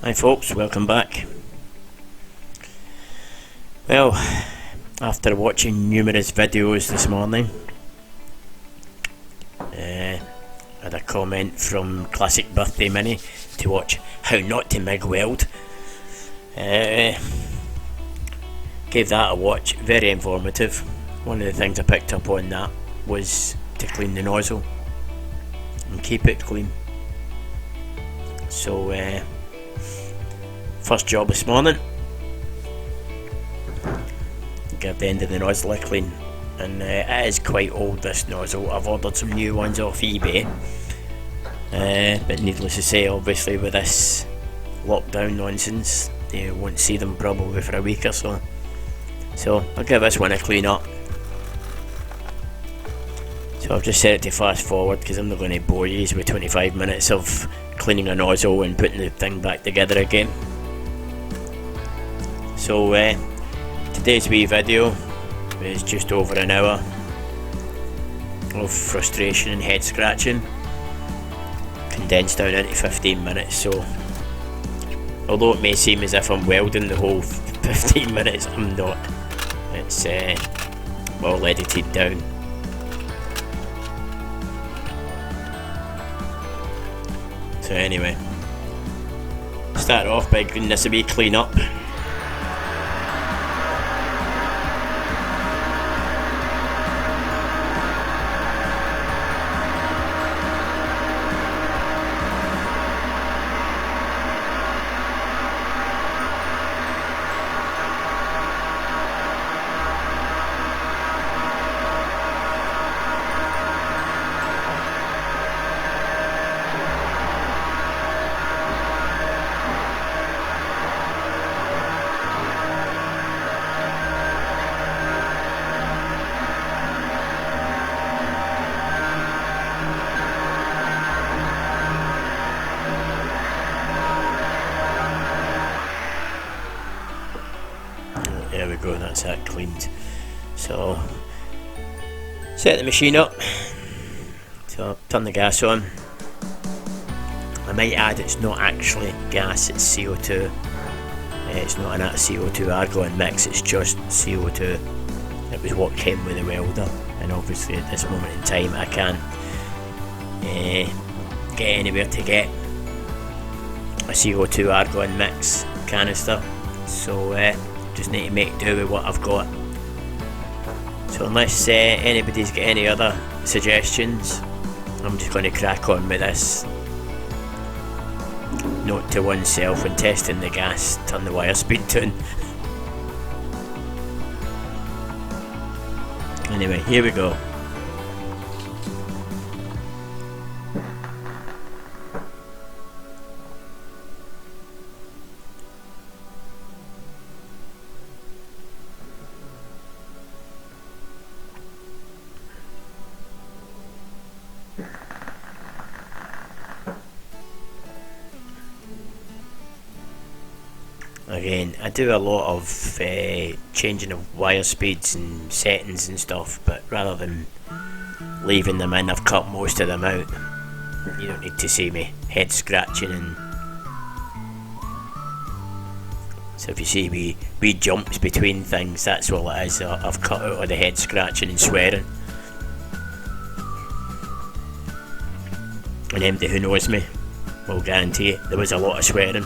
Hi folks, welcome back. Well, after watching numerous videos this morning, I had a comment from Classic Birthday Mini to watch How Not to MIG Weld. Gave that a watch, very informative. One of the things I picked up on that was to clean the nozzle and keep it clean. So first job this morning, give the end of the nozzle a clean, and it is quite old, this nozzle. I've ordered some new ones off eBay, but needless to say, obviously with this lockdown nonsense, you won't see them probably for a week or so. So I'll give this one a clean up. So I've just set it to fast forward because I'm not going to bore you with 25 minutes of cleaning a nozzle and putting the thing back together again. So today's wee video is just over an hour of frustration and head scratching, condensed down into 15 minutes. So although it may seem as if I'm welding the whole 15 minutes, I'm not. It's all edited down. So anyway, start off by giving this a wee clean up. There we go, that's that cleaned. So set the machine up, so turn the gas on. I might add it's not actually gas, it's CO2. It's not an CO2 argon mix, it's just CO2. It was what came with the welder, and obviously at this moment in time I can't get anywhere to get a CO2 argon mix canister, so just need to make do with what I've got. So unless anybody's got any other suggestions, I'm just going to crack on with this. Note to oneself when testing the gas, turn the wire speed down. Anyway, here we go. Again, I do a lot of changing of wire speeds and settings and stuff, but rather than leaving them in, I've cut most of them out. You don't need to see me head scratching, and so if you see wee jumps between things, that's all it is. I've cut out all the head scratching and swearing. And anybody who knows me will guarantee it, there was a lot of swearing.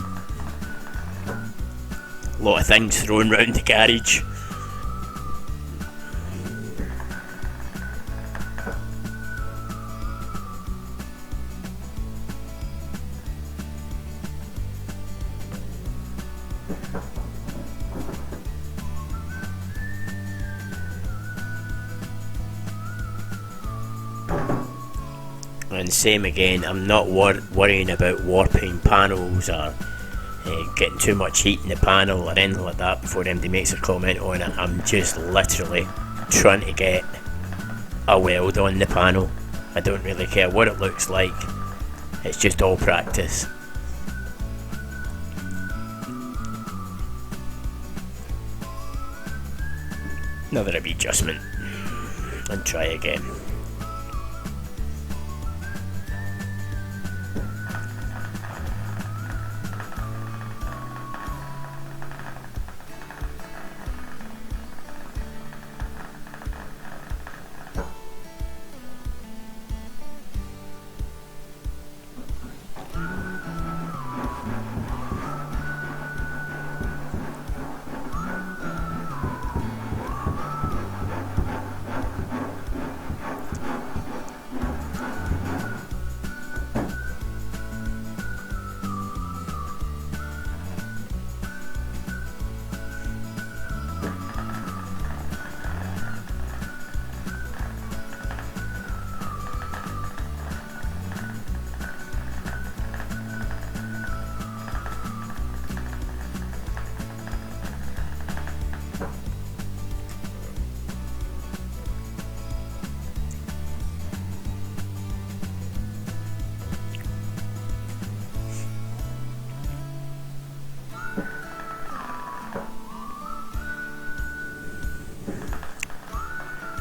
A lot of things thrown round the garage. And same again, I'm not worrying about warping panels or getting too much heat in the panel or anything like that before anybody makes a comment on it. I'm just literally trying to get a weld on the panel. I don't really care what it looks like, it's just all practice. Another wee adjustment and try again.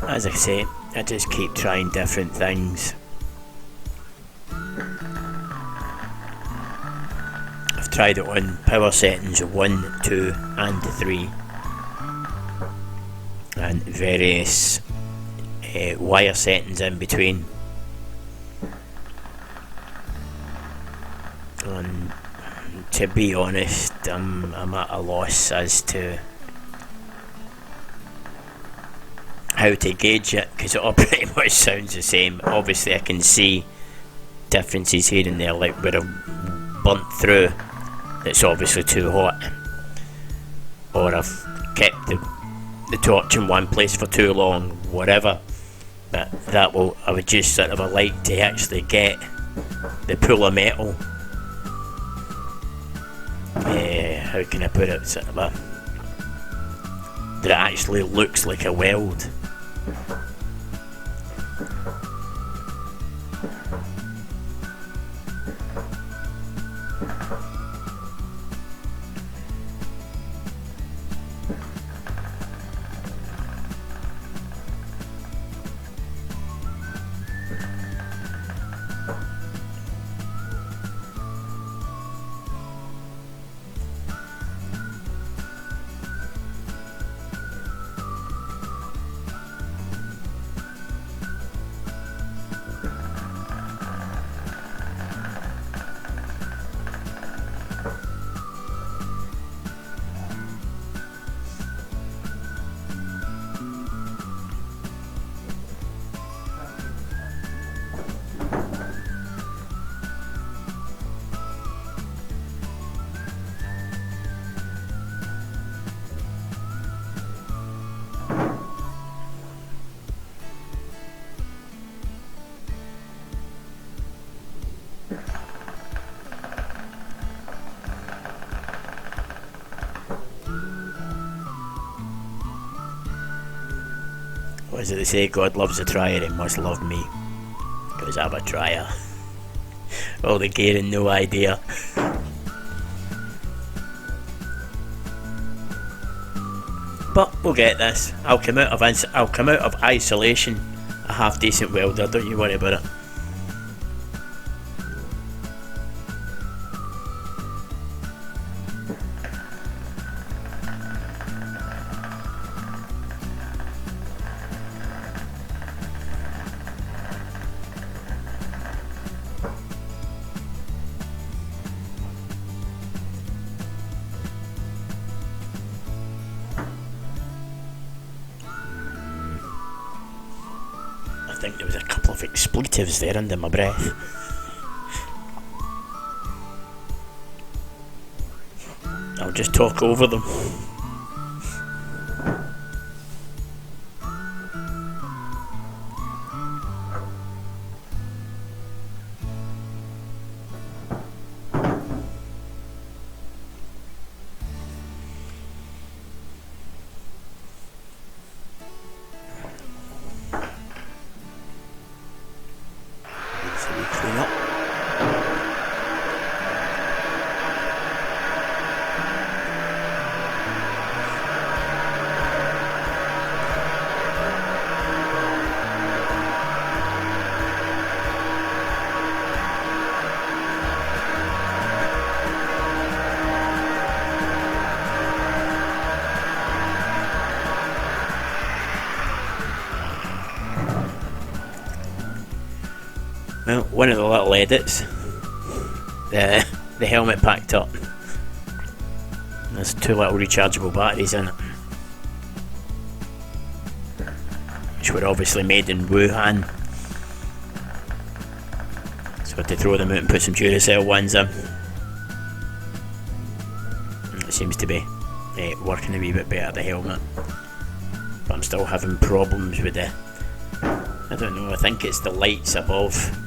as I say, I just keep trying different things. I've tried it on power settings 1, 2 and 3 and various wire settings in between, and to be honest, I'm at a loss as to how to gauge it, because it all pretty much sounds the same. Obviously I can see differences here and there, like where I've burnt through, it's obviously too hot, or I've kept the torch in one place for too long, whatever. But I would just sort of like to actually get the pool of metal, how can I put it, sort of that it actually looks like a weld. What is it they say? God loves a trier, he must love me, because I'm a trier. All the gear and no idea. But we'll get this. I'll come out of isolation a half decent welder, don't you worry about it. I think there was a couple of expletives there under my breath. I'll just talk over them. Clean up. Well, one of the little edits, the helmet packed up. There's 2 little rechargeable batteries in it, which were obviously made in Wuhan. So I had to throw them out and put some Duracell ones in. It seems to be working a wee bit better, the helmet. But I'm still having problems with the, I don't know, I think it's the lights above.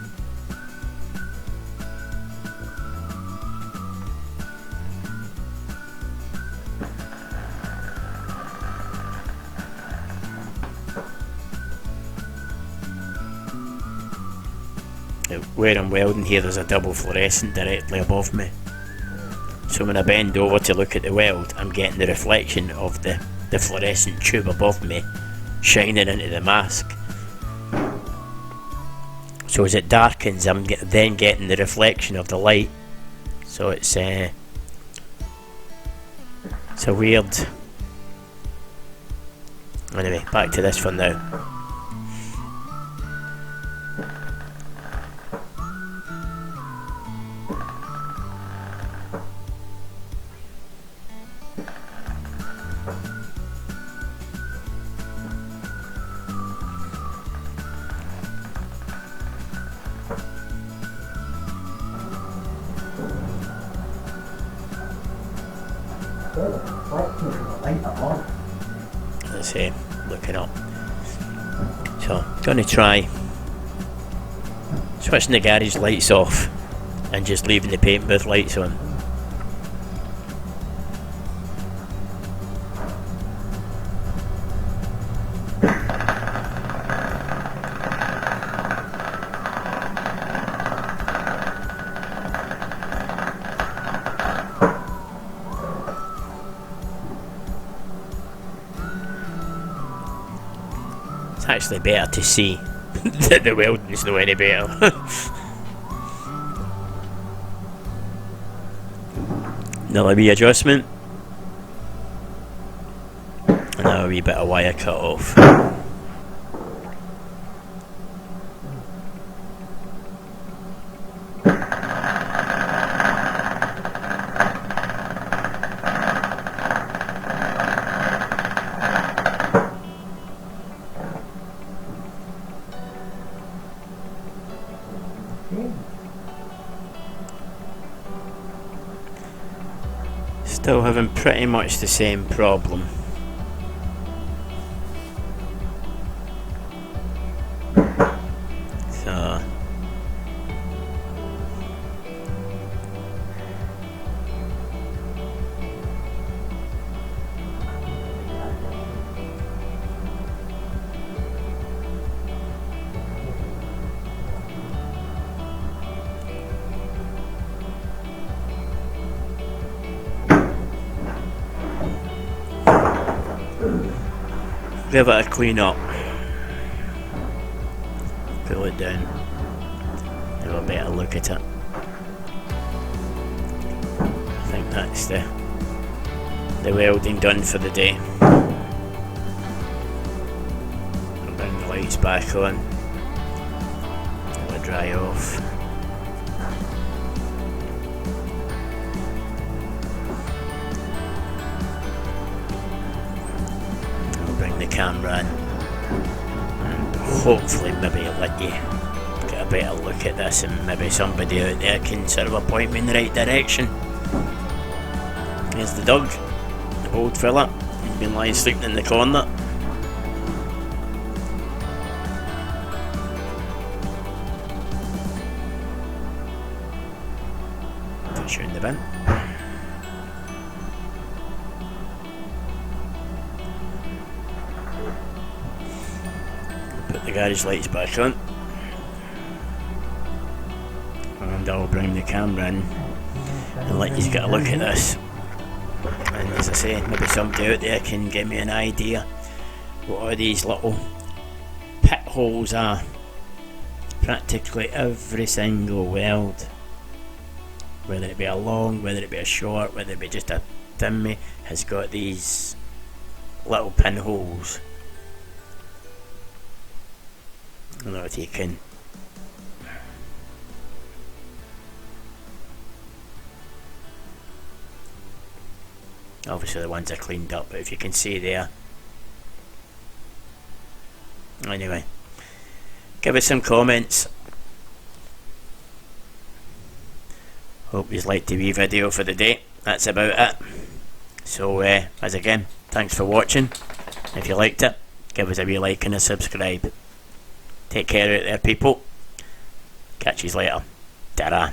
Where I'm welding here, there's a double fluorescent directly above me, so when I bend over to look at the weld, I'm getting the reflection of the fluorescent tube above me shining into the mask. So as it darkens, I'm then getting the reflection of the light. So it's a weird. Anyway, back to this for now. As I say, looking up. So, I'm going to try switching the garage lights off and just leaving the paint booth lights on. It's actually better to see that the welding's not any better. Another wee adjustment. Another wee bit of wire cut off. Still having pretty much the same problem. So give it a clean up. Pull it down. Have a better look at it. I think that's the welding done for the day. I'll bring the lights back on. Let it dry off. The camera and hopefully maybe let you get a better look at this, and maybe somebody out there can sort of point me in the right direction. Here's the dog, the old fella. He's been lying sleeping in the corner. Push her in the bin. Put the garage lights back on, and I'll bring the camera in and let you get a look at this. And as I say, maybe somebody out there can give me an idea what all these little pit holes are. Practically every single weld, whether it be a long, whether it be a short, whether it be just a thimmy, has got these little pinholes. I don't know if you can obviously the ones are cleaned up, but if you can see there. Anyway, give us some comments. Hope you liked the wee video for the day. That's about it. So as again, thanks for watching. If you liked it, give us a wee like and a subscribe. Take care out there, people. Catch you later. Ta-ra.